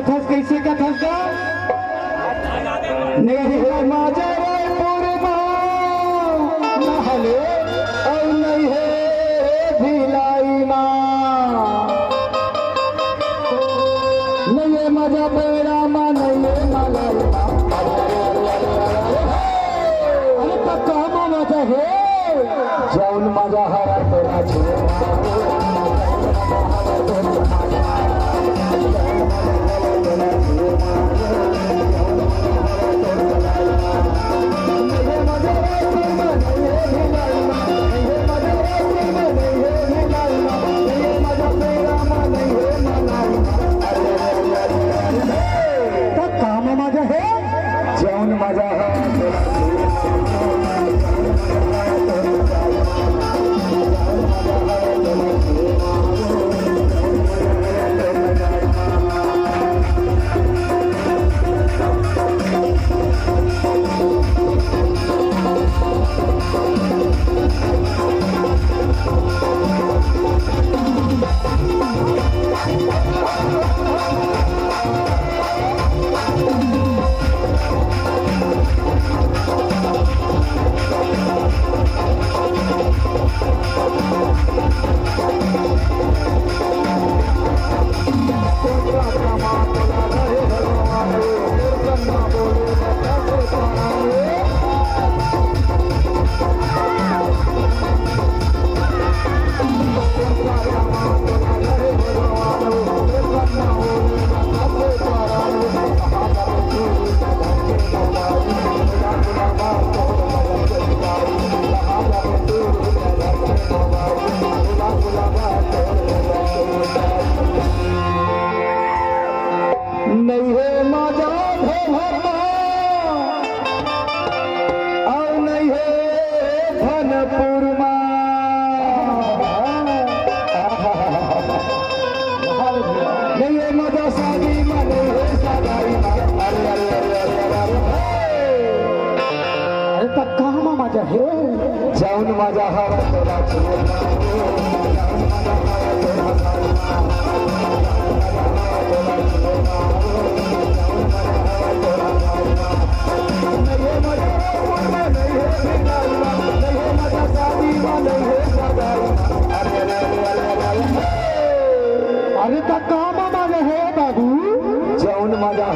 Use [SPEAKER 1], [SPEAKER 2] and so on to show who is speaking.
[SPEAKER 1] कथस कैसे कथस का नहीं है माझा पूर्वा नहले और नहीं है भिलाई माँ नहीं है माझा बेड़ा माँ नहीं है मलाई अरे पक्का मामा है जाऊन माझा हरा तेरा जाऊन माझा नहीं है माझा भरमा और नहीं है धनपुरमा नहीं है माझा शादी में नहीं है सगाई में अरे अरे अरे अरे अरे पक्का माझा है जाऊन माझा हरा तेरा अरे तक मामा है बाबू जाऊन माझा